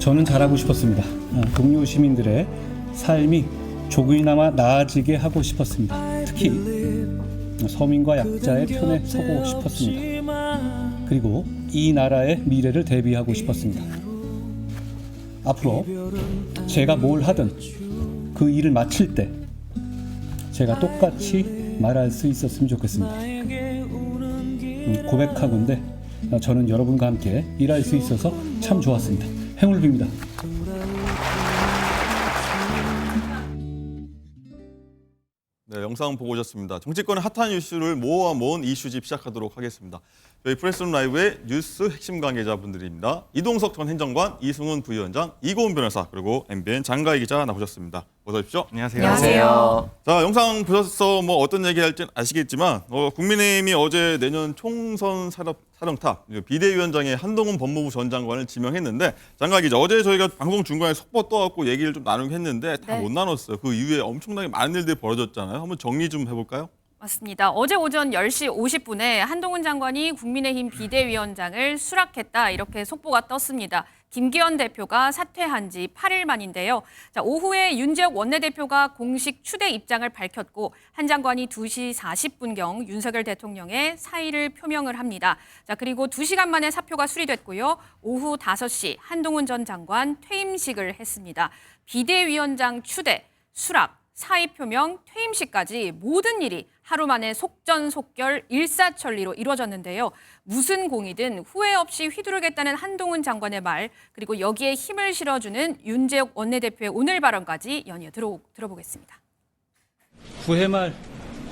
저는 잘하고 싶었습니다. 동료 시민들의 삶이 조금이나마 나아지게 하고 싶었습니다. 특히 서민과 약자의 편에 서고 싶었습니다. 그리고 이 나라의 미래를 대비하고 싶었습니다. 앞으로 제가 뭘 하든 그 일을 마칠 때 제가 똑같이 말할 수 있었으면 좋겠습니다. 고백하건대 저는 여러분과 함께 일할 수 있어서 참 좋았습니다. 행운을 빕니다. 네, 영상 보고 오셨습니다. 정치권의 핫한 이슈를 모은 이슈집 시작하도록 하겠습니다. 저희 프레스룸 라이브의 뉴스 핵심 관계자분들입니다. 이동석 전 행정관, 이승훈 부위원장, 이고은 변호사, 그리고 MBN 장가희 기자 나오셨습니다. 어서 오십시오. 안녕하세요. 안녕하세요. 자, 영상 보셔서 어떤 얘기 할지는 아시겠지만 국민의힘이 어제 내년 총선 사령탑 비대위원장에 한동훈 법무부 전 장관을 지명했는데, 장가희 기자, 어제 저희가 방송 중간에 속보 떠갖고 얘기를 좀 나누긴 했는데 다 못 나눴어요. 그 이후에 엄청나게 많은 일들이 벌어졌잖아요. 한번 정리 좀 해볼까요? 맞습니다. 어제 오전 10시 50분에 한동훈 장관이 국민의힘 비대위원장을 수락했다, 이렇게 속보가 떴습니다. 김기현 대표가 사퇴한 지 8일 만인데요. 자, 오후에 윤재욱 원내대표가 공식 추대 입장을 밝혔고, 한 장관이 2시 40분경 윤석열 대통령의 사의를 표명을 합니다. 자, 그리고 2시간 만에 사표가 수리됐고요. 오후 5시 한동훈 전 장관 퇴임식을 했습니다. 비대위원장 추대, 수락, 사의 표명, 퇴임식까지 모든 일이 하루 만에 속전속결 일사천리로 이루어졌는데요. 무슨 공이든 후회 없이 휘두르겠다는 한동훈 장관의 말, 그리고 여기에 힘을 실어주는 윤재욱 원내대표의 오늘 발언까지 연이어 들어보겠습니다. 9회 말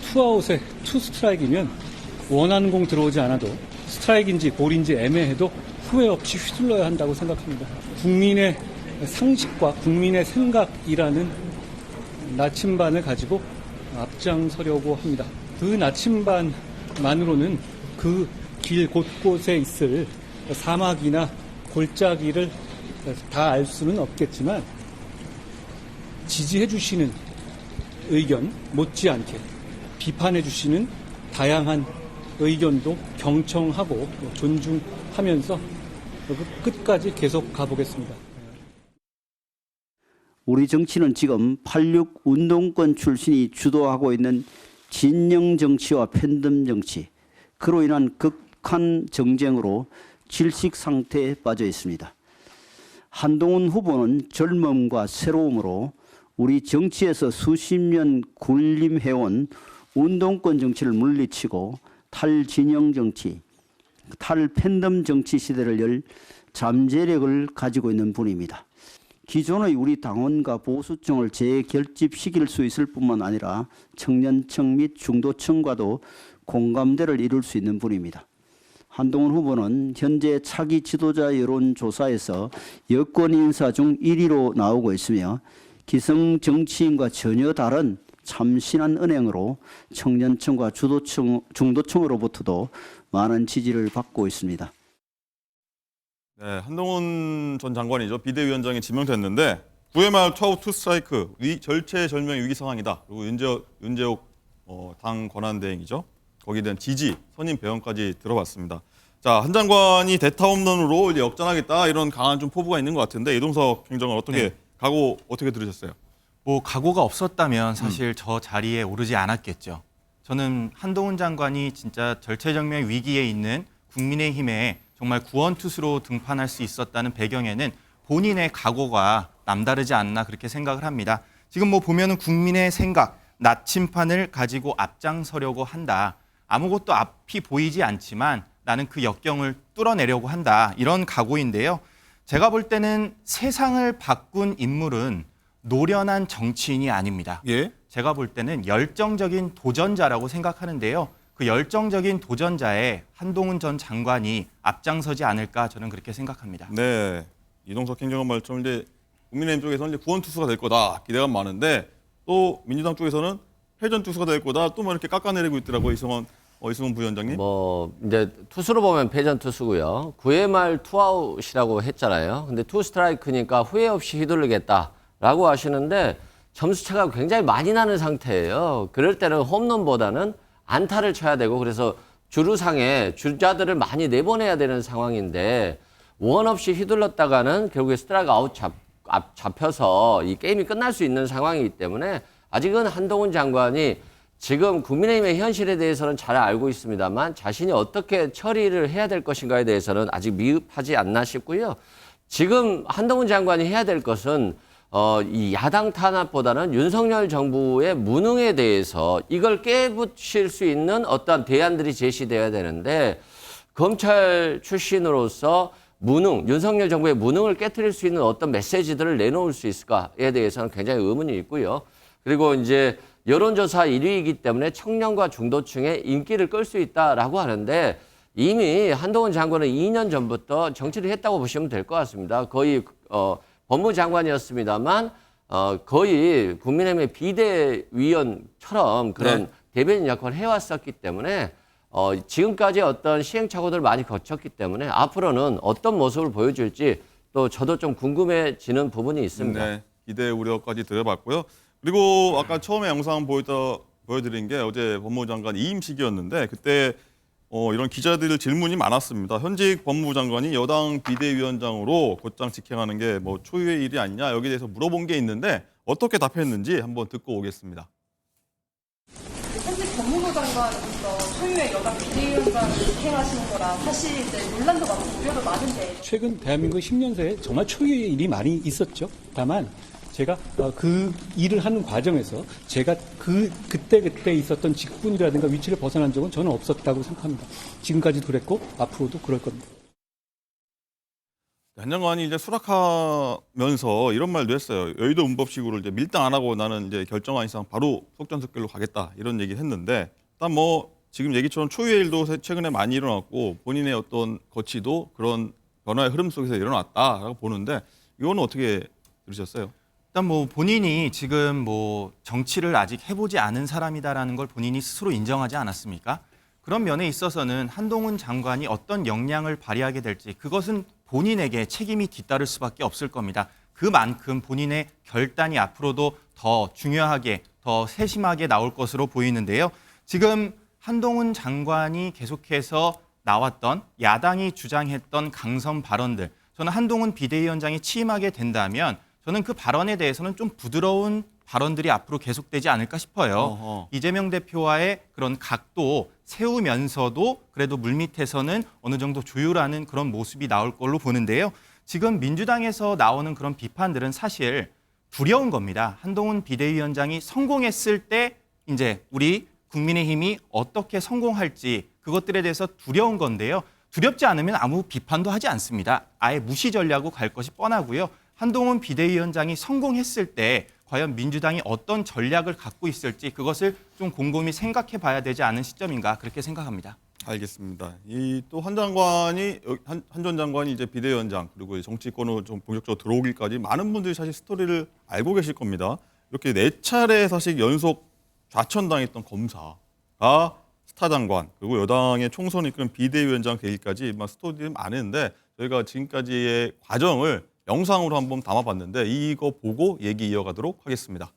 투아웃에 투 스트라이크면 원하는 공 들어오지 않아도 스트라이크인지 볼인지 애매해도 후회 없이 휘둘러야 한다고 생각합니다. 국민의 상식과 국민의 생각이라는 나침반을 가지고 앞장서려고 합니다. 그 나침반만으로는 그 길 곳곳에 있을 사막이나 골짜기를 다 알 수는 없겠지만, 지지해 주시는 의견 못지않게 비판해 주시는 다양한 의견도 경청하고 존중하면서 끝까지 계속 가보겠습니다. 우리 정치는 지금 86 운동권 출신이 주도하고 있는 진영 정치와 팬덤 정치, 그로 인한 극한 정쟁으로 질식 상태에 빠져 있습니다. 한동훈 후보는 젊음과 새로움으로 우리 정치에서 수십 년 군림해온 운동권 정치를 물리치고 탈진영 정치, 탈팬덤 정치 시대를 열 잠재력을 가지고 있는 분입니다. 기존의 우리 당원과 보수층을 재결집시킬 수 있을 뿐만 아니라 청년층 및 중도층과도 공감대를 이룰 수 있는 분입니다. 한동훈 후보는 현재 차기 지도자 여론조사에서 여권 인사 중 1위로 나오고 있으며, 기성 정치인과 전혀 다른 참신한 은행으로 청년층과 중도층으로부터도 많은 지지를 받고 있습니다. 네, 한동훈 전 장관이죠. 비대위원장에 지명됐는데 9회 말 투아웃 투 스트라이크, 절체절명 위기 상황이다. 그리고 윤재욱 당 권한대행이죠. 거기에 대한 지지, 선임 배원까지 들어봤습니다. 자, 한 장관이 대타 홈런으로 이제 역전하겠다, 이런 강한 좀 포부가 있는 것 같은데, 이동석 행정관 각오 어떻게 들으셨어요? 각오가 없었다면 사실 저 자리에 오르지 않았겠죠. 저는 한동훈 장관이 진짜 절체절명 위기에 있는 국민의힘에 정말 구원투수로 등판할 수 있었다는 배경에는 본인의 각오가 남다르지 않나, 그렇게 생각을 합니다. 지금 보면은 국민의 생각, 나침판을 가지고 앞장서려고 한다. 아무것도 앞이 보이지 않지만 나는 그 역경을 뚫어내려고 한다. 이런 각오인데요. 제가 볼 때는 세상을 바꾼 인물은 노련한 정치인이 아닙니다. 예? 제가 볼 때는 열정적인 도전자라고 생각하는데요. 그 열정적인 도전자에 한동훈 전 장관이 앞장서지 않을까, 저는 그렇게 생각합니다. 네, 이동석 행정관 말처럼 이제 국민의힘 쪽에서는 이제 구원투수가 될 거다 기대가 많은데, 또 민주당 쪽에서는 회전 투수가 될 거다, 또 이렇게 깎아내리고 있더라고요. 이승훈 부위원장님. 이제 투수로 보면 패전 투수고요. 9회 말 투아웃이라고 했잖아요. 근데 투 스트라이크니까 후회 없이 휘둘르겠다라고 하시는데, 점수차가 굉장히 많이 나는 상태예요. 그럴 때는 홈런보다는 안타를 쳐야 되고, 그래서 주루상에 주자들을 많이 내보내야 되는 상황인데, 원 없이 휘둘렀다가는 결국에 스트라이크 아웃 잡혀서 이 게임이 끝날 수 있는 상황이기 때문에 아직은 한동훈 장관이 지금 국민의힘의 현실에 대해서는 잘 알고 있습니다만 자신이 어떻게 처리를 해야 될 것인가에 대해서는 아직 미흡하지 않나 싶고요. 지금 한동훈 장관이 해야 될 것은 이 야당 탄압보다는 윤석열 정부의 무능에 대해서 이걸 깨부실 수 있는 어떠한 대안들이 제시돼야 되는데 검찰 출신으로서 윤석열 정부의 무능을 깨트릴 수 있는 어떤 메시지들을 내놓을 수 있을까에 대해서는 굉장히 의문이 있고요. 그리고 이제 여론조사 1위이기 때문에 청년과 중도층의 인기를 끌 수 있다라고 하는데 이미 한동훈 장관은 2년 전부터 정치를 했다고 보시면 될 것 같습니다. 거의 법무장관이었습니다만 거의 국민의힘의 비대위원처럼 그런 네. 대변인 역할을 해왔었기 때문에 지금까지 어떤 시행착오들을 많이 거쳤기 때문에 앞으로는 어떤 모습을 보여줄지 또 저도 좀 궁금해지는 부분이 있습니다. 네, 기대 우려까지 드려봤고요. 그리고 아까 처음에 영상 보여드린 게 어제 법무부 장관 이임식이었는데 그때 이런 기자들 질문이 많았습니다. 현직 법무부 장관이 여당 비대위원장으로 곧장 직행하는 게 뭐 초유의 일이 아니냐 여기에 대해서 물어본 게 있는데 어떻게 답했는지 한번 듣고 오겠습니다. 현직 법무부 장관으로서 초유의 여당 비대위원장을 직행하시는 거라 사실 이제 논란도 많고 우려도 많은데 최근 대한민국 10년새에 정말 초유의 일이 많이 있었죠. 다만 제가 그 일을 하는 과정에서 제가 그때 있었던 직분이라든가 위치를 벗어난 적은 저는 없었다고 생각합니다. 지금까지도 그랬고 앞으로도 그럴 겁니다. 한 장관이 이제 수락하면서 이런 말도 했어요. 여의도 문법식으로 이제 밀당 안 하고 나는 이제 결정한 이상 바로 속전속결로 가겠다 이런 얘기를 했는데 일단 뭐 지금 얘기처럼 초유의 일도 최근에 많이 일어났고 본인의 어떤 거치도 그런 변화의 흐름 속에서 일어났다라고 보는데 이거는 어떻게 들으셨어요? 일단 뭐 본인이 지금 뭐 정치를 아직 해보지 않은 사람이다라는 걸 본인이 스스로 인정하지 않았습니까? 그런 면에 있어서는 한동훈 장관이 어떤 역량을 발휘하게 될지 그것은 본인에게 책임이 뒤따를 수밖에 없을 겁니다. 그만큼 본인의 결단이 앞으로도 더 중요하게, 더 세심하게 나올 것으로 보이는데요. 지금 한동훈 장관이 계속해서 나왔던 야당이 주장했던 강성 발언들, 저는 한동훈 비대위원장이 취임하게 된다면 저는 그 발언에 대해서는 좀 부드러운 발언들이 앞으로 계속되지 않을까 싶어요. 어허. 이재명 대표와의 그런 각도 세우면서도 그래도 물밑에서는 어느 정도 조율하는 그런 모습이 나올 걸로 보는데요. 지금 민주당에서 나오는 그런 비판들은 사실 두려운 겁니다. 한동훈 비대위원장이 성공했을 때 이제 우리 국민의힘이 어떻게 성공할지 그것들에 대해서 두려운 건데요. 두렵지 않으면 아무 비판도 하지 않습니다. 아예 무시 전략으로 갈 것이 뻔하고요. 한동훈 비대위원장이 성공했을 때 과연 민주당이 어떤 전략을 갖고 있을지 그것을 좀 곰곰이 생각해 봐야 되지 않은 시점인가 그렇게 생각합니다. 알겠습니다. 이 또 한 장관이 한 전 장관이 이제 비대위원장 그리고 정치권으로 좀 본격적으로 들어오기까지 많은 분들이 사실 스토리를 알고 계실 겁니다. 이렇게 4차례 사실 연속 좌천당했던 검사가 스타 장관 그리고 여당의 총선을 이끄는 비대위원장 되기까지 스토리들이 많은데 저희가 지금까지의 과정을 영상으로 한번 담아봤는데 이거 보고 얘기 이어가도록 하겠습니다.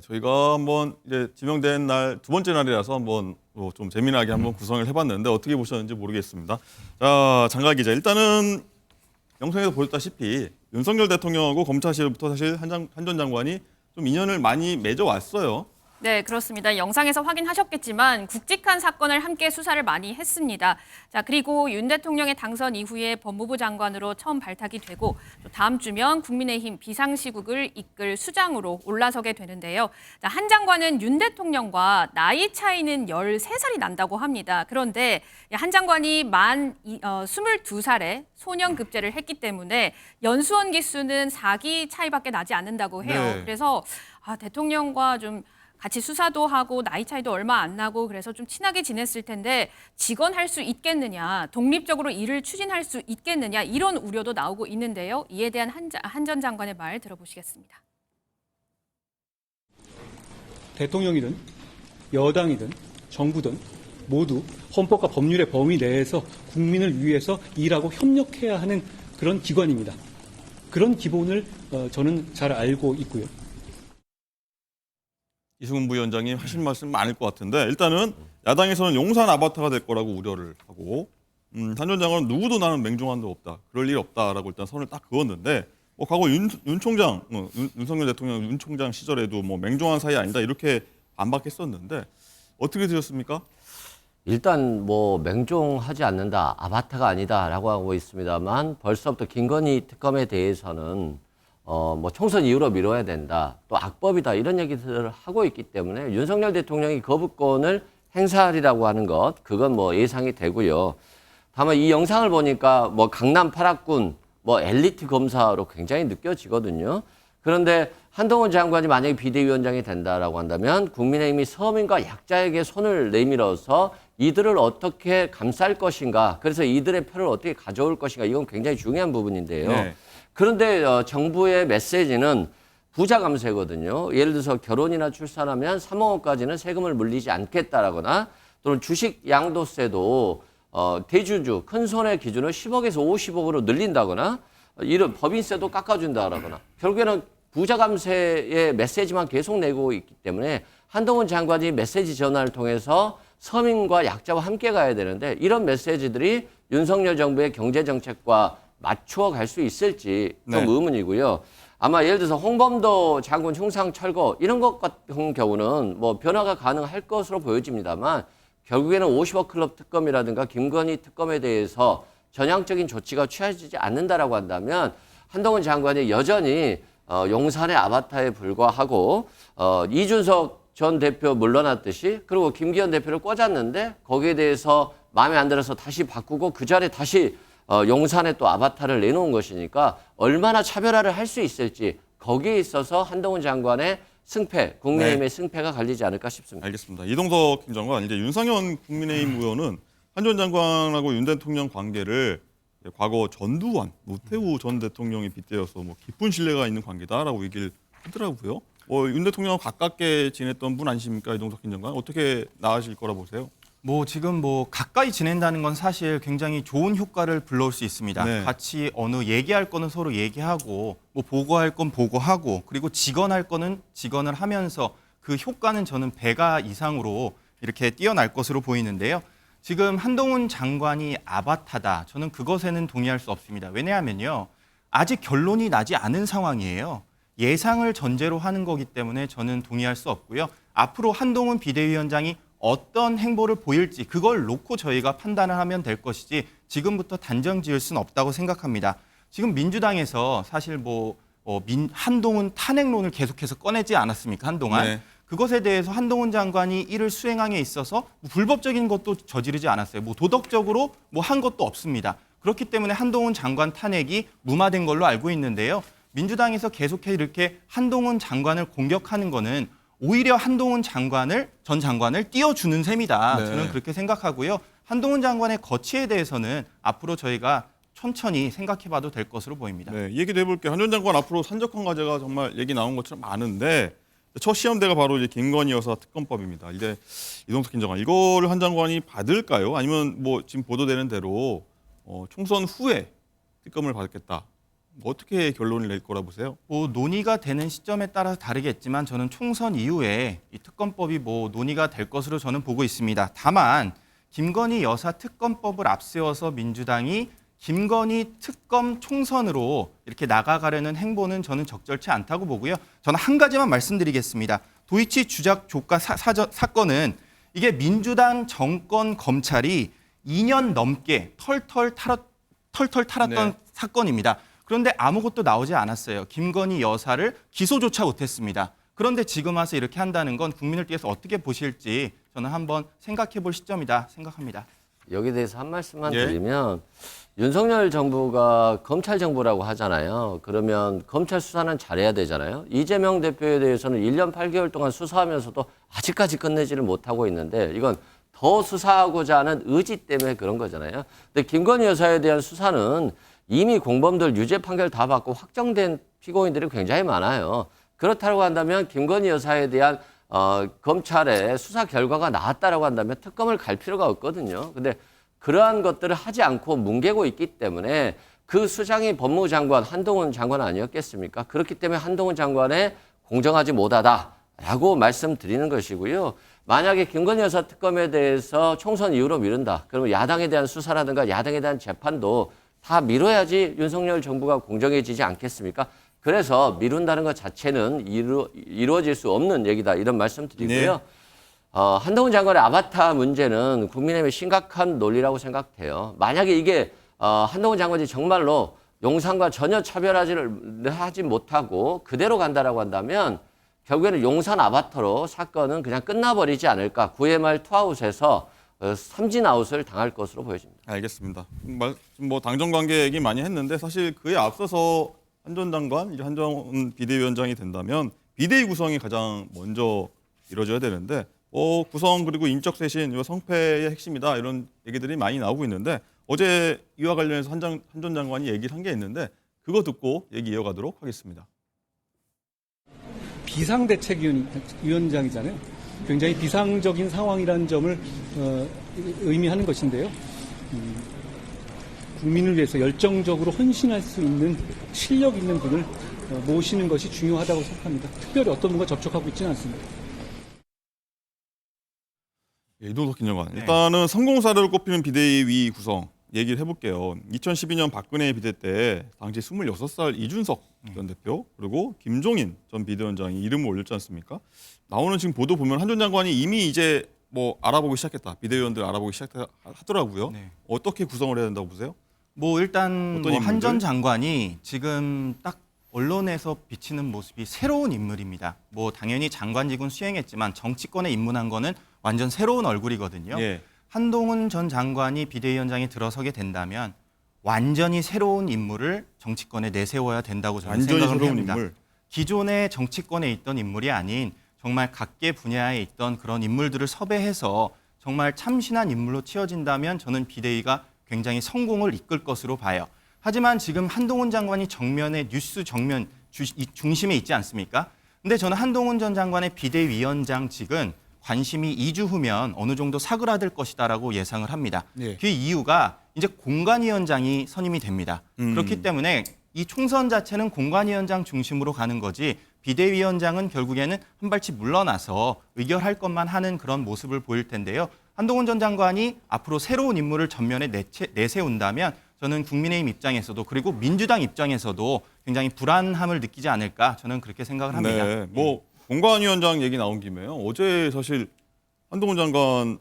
네, 저희가 한번 이제 지명된 날 두 번째 날이라서 한번 좀 재미나게 한번 구성을 해봤는데 어떻게 보셨는지 모르겠습니다. 자, 장가 기자, 일단은 영상에서 보셨다시피 윤석열 대통령하고 검찰실부터 사실 한 전 장관이 좀 인연을 많이 맺어왔어요. 네, 그렇습니다. 영상에서 확인하셨겠지만 굵직한 사건을 함께 수사를 많이 했습니다. 자, 그리고 윤 대통령의 당선 이후에 법무부 장관으로 처음 발탁이 되고 또 다음 주면 국민의힘 비상시국을 이끌 수장으로 올라서게 되는데요. 자, 한 장관은 윤 대통령과 나이 차이는 13살이 난다고 합니다. 그런데 한 장관이 만 22살에 소년급제를 했기 때문에 연수원 기수는 4기 차이밖에 나지 않는다고 해요. 네. 그래서 대통령과 좀 같이 수사도 하고 나이 차이도 얼마 안 나고 그래서 좀 친하게 지냈을 텐데 직언할 수 있겠느냐, 독립적으로 일을 추진할 수 있겠느냐 이런 우려도 나오고 있는데요. 이에 대한 한 전 장관의 말 들어보시겠습니다. 대통령이든 여당이든 정부든 모두 헌법과 법률의 범위 내에서 국민을 위해서 일하고 협력해야 하는 그런 기관입니다. 그런 기본을 저는 잘 알고 있고요. 이승훈 부위원장님 하실 말씀 많을 것 같은데 일단은 야당에서는 용산 아바타가 될 거라고 우려를 하고 한 전 장관은 누구도 나는 맹종한도 없다. 그럴 일 없다라고 일단 선을 딱 그었는데 과거 윤 총장, 윤석열 대통령 윤 총장 시절에도 뭐 맹종한 사이 아니다 이렇게 반박했었는데 어떻게 들으셨습니까? 일단 뭐 맹종하지 않는다, 아바타가 아니다라고 하고 있습니다만 벌써부터 김건희 특검에 대해서는 뭐 총선 이후로 미뤄야 된다, 또 악법이다 이런 얘기들을 하고 있기 때문에 윤석열 대통령이 거부권을 행사하리라고 하는 것, 그건 뭐 예상이 되고요. 다만 이 영상을 보니까 뭐 강남 8학군 뭐 엘리트 검사로 굉장히 느껴지거든요. 그런데 한동훈 장관이 만약에 비대위원장이 된다라고 한다면 국민의힘이 서민과 약자에게 손을 내밀어서 이들을 어떻게 감쌀 것인가, 그래서 이들의 표를 어떻게 가져올 것인가, 이건 굉장히 중요한 부분인데요. 네. 그런데 정부의 메시지는 부자 감세거든요. 예를 들어서 결혼이나 출산하면 3억 원까지는 세금을 물리지 않겠다라거나 또는 주식 양도세도 대주주 큰 손해 기준을 10억에서 50억으로 늘린다거나 이런 법인세도 깎아준다라거나 결국에는 부자 감세의 메시지만 계속 내고 있기 때문에 한동훈 장관이 메시지 전환을 통해서 서민과 약자와 함께 가야 되는데 이런 메시지들이 윤석열 정부의 경제정책과 맞추어 갈 수 있을지 좀 네. 의문이고요. 아마 예를 들어서 홍범도 장군 흉상 철거 이런 것 같은 경우는 뭐 변화가 가능할 것으로 보여집니다만 결국에는 50억 클럽 특검이라든가 김건희 특검에 대해서 전향적인 조치가 취해지지 않는다라고 한다면 한동훈 장관이 여전히 용산의 아바타에 불과하고 이준석 전 대표 물러났듯이 그리고 김기현 대표를 꽂았는데 거기에 대해서 마음에 안 들어서 다시 바꾸고 그 자리에 다시 용산에 또 아바타를 내놓은 것이니까 얼마나 차별화를 할 수 있을지 거기에 있어서 한동훈 장관의 승패, 국민의힘의 승패가 갈리지 않을까 싶습니다. 알겠습니다. 이동석 행정관, 이제 윤상현 국민의힘 의원은 한 전 장관하고 윤 대통령 관계를 과거 전두환, 노태우 전 대통령이 빗대어서 뭐 깊은 신뢰가 있는 관계다라고 얘기를 하더라고요. 윤 대통령과 가깝게 지냈던 분 아니십니까, 이동석 행정관? 어떻게 나아질 거라 보세요? 뭐 지금 뭐 가까이 지낸다는 건 사실 굉장히 좋은 효과를 불러올 수 있습니다. 네. 같이 어느 얘기할 거는 서로 얘기하고 뭐 보고할 건 보고하고 그리고 직언할 거는 직언을 하면서 그 효과는 저는 배가 이상으로 이렇게 뛰어날 것으로 보이는데요. 지금 한동훈 장관이 아바타다. 저는 그것에는 동의할 수 없습니다. 왜냐하면요. 아직 결론이 나지 않은 상황이에요. 예상을 전제로 하는 거기 때문에 저는 동의할 수 없고요. 앞으로 한동훈 비대위원장이 어떤 행보를 보일지 그걸 놓고 저희가 판단을 하면 될 것이지 지금부터 단정 지을 수는 없다고 생각합니다. 지금 민주당에서 사실 한동훈 탄핵론을 계속해서 꺼내지 않았습니까? 한동안. 네. 그것에 대해서 한동훈 장관이 이를 수행함에 있어서 불법적인 것도 저지르지 않았어요. 도덕적으로 한 것도 없습니다. 그렇기 때문에 한동훈 장관 탄핵이 무마된 걸로 알고 있는데요. 민주당에서 계속해서 이렇게 한동훈 장관을 공격하는 거는 오히려 한동훈 전 장관을 띄워주는 셈이다. 네. 저는 그렇게 생각하고요. 한동훈 장관의 거취에 대해서는 앞으로 저희가 천천히 생각해봐도 될 것으로 보입니다. 네, 얘기도 해볼게요. 한 전 장관 앞으로 산적한 과제가 정말 얘기 나온 것처럼 많은데 첫 시험대가 바로 이제 김건희 여사 특검법입니다. 이제 이동석 행정관 이거를 한 장관이 받을까요? 아니면 뭐 지금 보도되는 대로 총선 후에 특검을 받겠다 어떻게 결론을 낼 거라 보세요? 뭐 논의가 되는 시점에 따라서 다르겠지만 저는 총선 이후에 이 특검법이 뭐 논의가 될 것으로 저는 보고 있습니다. 다만 김건희 여사 특검법을 앞세워서 민주당이 김건희 특검 총선으로 이렇게 나가가려는 행보는 저는 적절치 않다고 보고요. 저는 한 가지만 말씀드리겠습니다. 도이치 주작 조카 사건은 이게 민주당 정권 검찰이 2년 넘게 털털 탈았던 네. 사건입니다. 그런데 아무것도 나오지 않았어요. 김건희 여사를 기소조차 못했습니다. 그런데 지금 와서 이렇게 한다는 건 국민들께서 어떻게 보실지 저는 한번 생각해 볼 시점이다 생각합니다. 여기에 대해서 한 말씀만 예. 드리면 윤석열 정부가 검찰 정부라고 하잖아요. 그러면 검찰 수사는 잘해야 되잖아요. 이재명 대표에 대해서는 1년 8개월 동안 수사하면서도 아직까지 끝내지를 못하고 있는데 이건 더 수사하고자 하는 의지 때문에 그런 거잖아요. 근데 김건희 여사에 대한 수사는 이미 공범들 유죄 판결 다 받고 확정된 피고인들이 굉장히 많아요. 그렇다고 한다면 김건희 여사에 대한 검찰의 수사 결과가 나왔다라고 한다면 특검을 갈 필요가 없거든요. 근데 그러한 것들을 하지 않고 뭉개고 있기 때문에 그 수장이 법무부 장관 한동훈 장관 아니었겠습니까? 그렇기 때문에 한동훈 장관에 공정하지 못하다라고 말씀드리는 것이고요. 만약에 김건희 여사 특검에 대해서 총선 이후로 미룬다. 그러면 야당에 대한 수사라든가 야당에 대한 재판도 다 미뤄야지 윤석열 정부가 공정해지지 않겠습니까? 그래서 미룬다는 것 자체는 이루어질 수 없는 얘기다. 이런 말씀 드리고요. 네. 한동훈 장관의 아바타 문제는 국민의힘의 심각한 논리라고 생각해요. 만약에 이게 한동훈 장관이 정말로 용산과 전혀 차별하지 못하고 그대로 간다라고 한다면 결국에는 용산 아바타로 사건은 그냥 끝나버리지 않을까. 9회 말 투아웃에서 삼진 아웃을 당할 것으로 보여집니다. 알겠습니다. 뭐 당정 관계 얘기 많이 했는데 사실 그에 앞서서 한 전 장관, 이제 한정훈 비대위원장이 된다면 비대위 구성이 가장 먼저 이루어져야 되는데 구성 그리고 인적 쇄신, 이 성패의 핵심이다 이런 얘기들이 많이 나오고 있는데 어제 이와 관련해서 한 전 장관이 얘기를 한 게 있는데 그거 듣고 얘기 이어가도록 하겠습니다. 비상대책위원장이잖아요. 굉장히 비상적인 상황이라는 점을 의미하는 것인데요. 국민을 위해서 열정적으로 헌신할 수 있는 실력 있는 분을 모시는 것이 중요하다고 생각합니다. 특별히 어떤 분과 접촉하고 있지는 않습니다. 예, 이동석 김정관. 네. 일단은 성공사를 꼽히는 비대위 구성 얘기를 해볼게요. 2012년 박근혜 비대 때 당시 26살 이준석 전 대표 그리고 김종인 전 비대위원장이 이름을 올렸지 않습니까? 나오는 지금 보도 보면 한 전 장관이 이미 이제 뭐 알아보기 시작했다. 비대위원들 알아보기 시작하더라고요. 네. 어떻게 구성을 해야 된다고 보세요? 뭐 일단 어떤 인물들? 한 전 장관이 지금 딱 언론에서 비치는 모습이 새로운 인물입니다. 뭐 당연히 장관직은 수행했지만 정치권에 입문한 거는 완전 새로운 얼굴이거든요. 예. 한동훈 전 장관이 비대위원장에 들어서게 된다면 완전히 새로운 인물을 정치권에 내세워야 된다고 저는 완전히 생각을 새로운 합니다. 인물. 기존의 정치권에 있던 인물이 아닌 정말 각계 분야에 있던 그런 인물들을 섭외해서 정말 참신한 인물로 치어진다면 저는 비대위가 굉장히 성공을 이끌 것으로 봐요. 하지만 지금 한동훈 장관이 정면에 뉴스 정면 중심에 있지 않습니까? 근데 저는 한동훈 전 장관의 비대위원장직은 관심이 2주 후면 어느 정도 사그라들 것이다라고 예상을 합니다. 네. 그 이유가 이제 공관위원장이 선임이 됩니다. 그렇기 때문에 이 총선 자체는 공관위원장 중심으로 가는 거지 비대위원장은 결국에는 한 발씩 물러나서 의결할 것만 하는 그런 모습을 보일 텐데요. 한동훈 전 장관이 앞으로 새로운 인물을 전면에 내세운다면 저는 국민의힘 입장에서도 그리고 민주당 입장에서도 굉장히 불안함을 느끼지 않을까 저는 그렇게 생각을 합니다. 네, 뭐 공관위원장 얘기 나온 김에요. 어제 사실 한동훈 장관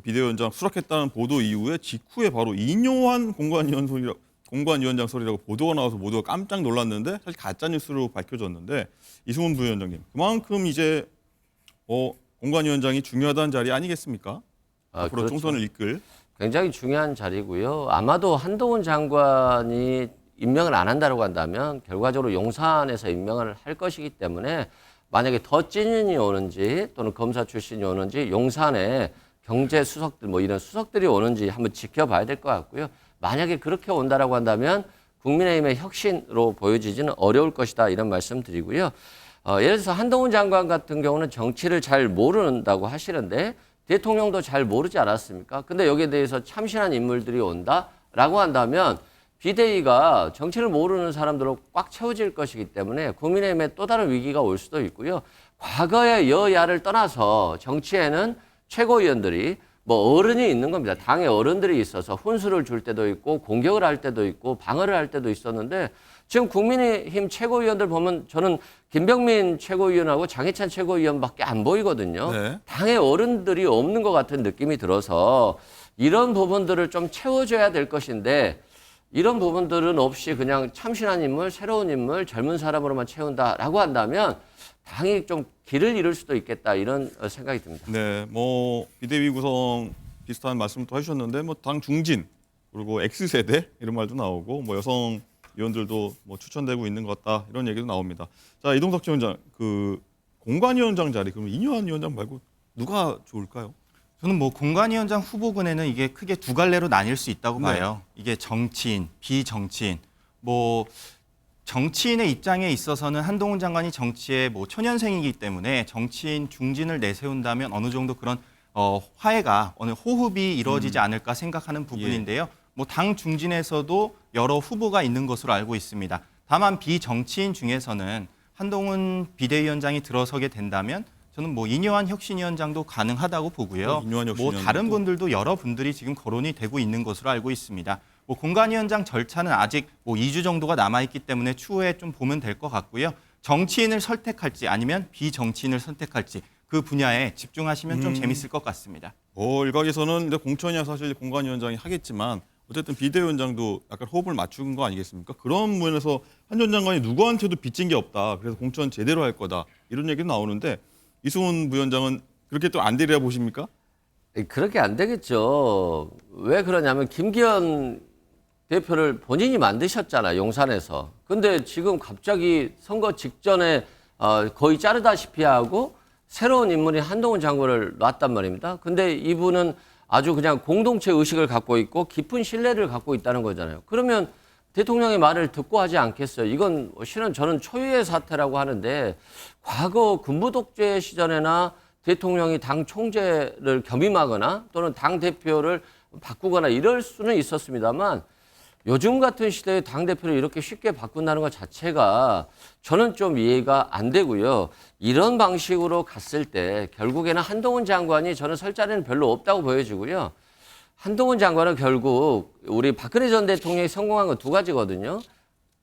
비대위원장 수락했다는 보도 이후에 직후에 바로 인요한 공관위원장 소리라고 보도가 나와서 모두가 깜짝 놀랐는데 사실 가짜 뉴스로 밝혀졌는데 이승훈 부위원장님 그만큼 이제 공관위원장이 중요하다는 자리 아니겠습니까? 앞으로 그렇죠. 총선을 이끌. 굉장히 중요한 자리고요. 아마도 한동훈 장관이 임명을 안 한다고 한다면 결과적으로 용산에서 임명을 할 것이기 때문에 만약에 더 찐인이 오는지 또는 검사 출신이 오는지 용산에 경제수석들 뭐 이런 수석들이 오는지 한번 지켜봐야 될 것 같고요. 만약에 그렇게 온다라고 한다면 국민의힘의 혁신으로 보여지지는 어려울 것이다 이런 말씀 드리고요. 예를 들어서 한동훈 장관 같은 경우는 정치를 잘 모른다고 하시는데 대통령도 잘 모르지 않았습니까? 근데 여기에 대해서 참신한 인물들이 온다라고 한다면 비대위가 정치를 모르는 사람들로 꽉 채워질 것이기 때문에 국민의힘에 또 다른 위기가 올 수도 있고요. 과거의 여야를 떠나서 정치에는 최고위원들이 뭐 어른이 있는 겁니다. 당의 어른들이 있어서 훈수를 줄 때도 있고 공격을 할 때도 있고 방어를 할 때도 있었는데 지금 국민의힘 최고위원들 보면 저는 김병민 최고위원하고 장해찬 최고위원밖에 안 보이거든요. 네. 당의 어른들이 없는 것 같은 느낌이 들어서 이런 부분들을 좀 채워줘야 될 것인데 이런 부분들은 없이 그냥 참신한 인물, 새로운 인물, 젊은 사람으로만 채운다라고 한다면 당이 좀 길을 잃을 수도 있겠다 이런 생각이 듭니다. 네, 뭐 비대위 구성 비슷한 말씀도 해주셨는데 뭐 당 중진 그리고 X세대 이런 말도 나오고 뭐 여성 위원들도 뭐 추천되고 있는 것 같다 이런 얘기도 나옵니다. 자, 이동석 위원장 그 공관위원장 자리 그럼 이뇨한 위원장 말고 누가 좋을까요? 저는 뭐 공관위원장 후보군에는 이게 크게 두 갈래로 나뉠 수 있다고 네. 봐요. 이게 정치인, 비정치인. 뭐 정치인의 입장에 있어서는 한동훈 장관이 정치의 뭐 초년생이기 때문에 정치인 중진을 내세운다면 어느 정도 그런 화해가 어느 호흡이 이루어지지 않을까 생각하는 부분인데요. 뭐 당 중진에서도 여러 후보가 있는 것으로 알고 있습니다. 다만 비정치인 중에서는 한동훈 비대위원장이 들어서게 된다면 저는 뭐 이뇨한 혁신위원장도 가능하다고 보고요. 이뇨한 뭐 혁신위원장도. 다른 분들도 여러 분들이 지금 거론이 되고 있는 것으로 알고 있습니다. 뭐 공관위원장 절차는 아직 뭐 2주 정도가 남아있기 때문에 추후에 좀 보면 될 것 같고요. 정치인을 선택할지 아니면 비정치인을 선택할지 그 분야에 집중하시면 좀 재밌을 것 같습니다. 일각에서는 이제 공천이야 사실 공관위원장이 하겠지만 어쨌든 비대위원장도 약간 호흡을 맞춘 거 아니겠습니까? 그런 면에서 한 전 장관이 누구한테도 빚진 게 없다. 그래서 공천 제대로 할 거다. 이런 얘기도 나오는데 이승훈 부위원장은 그렇게 또 안 되리라 보십니까? 그렇게 안 되겠죠. 왜 그러냐면 김기현 대표를 본인이 만드셨잖아요. 용산에서. 근데 지금 갑자기 선거 직전에 거의 자르다시피 하고 새로운 인물이 한동훈 장관을 놨단 말입니다. 근데 이분은 아주 그냥 공동체 의식을 갖고 있고 깊은 신뢰를 갖고 있다는 거잖아요. 그러면 대통령의 말을 듣고 하지 않겠어요. 이건 실은 저는 초유의 사태라고 하는데 과거 군부 독재 시절에나 대통령이 당 총재를 겸임하거나 또는 당 대표를 바꾸거나 이럴 수는 있었습니다만 요즘 같은 시대에 당 대표를 이렇게 쉽게 바꾼다는 것 자체가 저는 좀 이해가 안 되고요. 이런 방식으로 갔을 때 결국에는 한동훈 장관이 저는 설 자리는 별로 없다고 보여지고요. 한동훈 장관은 결국 우리 박근혜 전 대통령이 성공한 건 두 가지거든요.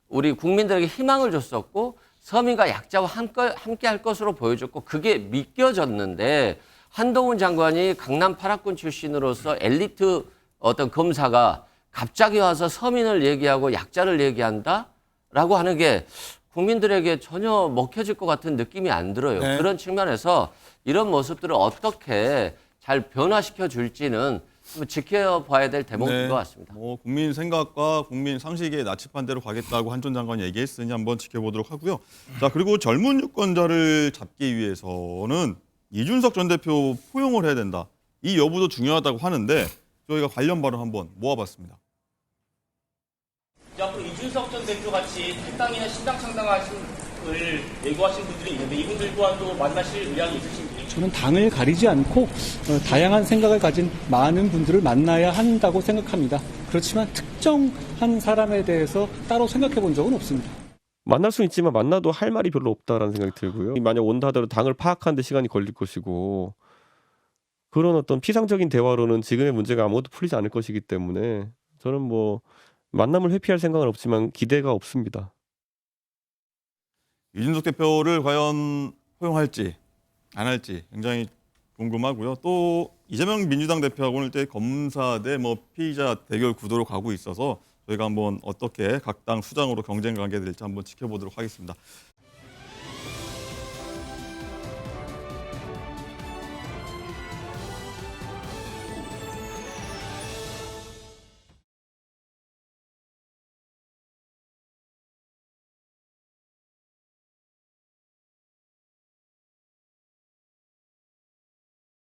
우리 국민들에게 희망을 줬었고 서민과 약자와 함께 할 것으로 보여줬고 그게 믿겨졌는데 한동훈 장관이 강남 8학군 출신으로서 엘리트 어떤 검사가 갑자기 와서 서민을 얘기하고 약자를 얘기한다라고 하는 게 국민들에게 전혀 먹혀질 것 같은 느낌이 안 들어요. 네. 그런 측면에서 이런 모습들을 어떻게 잘 변화시켜 줄지는 좀 지켜봐야 될 대목인 것 같습니다. 뭐 국민 생각과 국민 상식에 나치판 대로 가겠다고 한 전 장관이 얘기했으니 한번 지켜보도록 하고요. 자, 그리고 젊은 유권자를 잡기 위해서는 이준석 전 대표 포용을 해야 된다. 이 여부도 중요하다고 하는데 저희가 관련 발언 한번 모아봤습니다. 앞으로 이준석 전 대표 같이 탈당이나 신당 창당하신을 예고하신 분들이 있는데 이분들 또한도 만나실 의향이 있으신지? 저는 당을 가리지 않고 다양한 생각을 가진 많은 분들을 만나야 한다고 생각합니다. 그렇지만 특정한 사람에 대해서 따로 생각해 본 적은 없습니다. 만날 수는 있지만 만나도 할 말이 별로 없다라는 생각이 들고요. 만약 온다 하더라도 당을 파악하는 데 시간이 걸릴 것이고 그런 어떤 피상적인 대화로는 지금의 문제가 아무것도 풀리지 않을 것이기 때문에 저는 뭐 만남을 회피할 생각은 없지만 기대가 없습니다. 이준석 대표를 과연 포용할지 안 할지 굉장히 궁금하고요. 또 이재명 민주당 대표하고는 일대 검사 대 뭐 피의자 대결 구도로 가고 있어서 저희가 한번 어떻게 각 당 수장으로 경쟁 관계 될지 한번 지켜보도록 하겠습니다.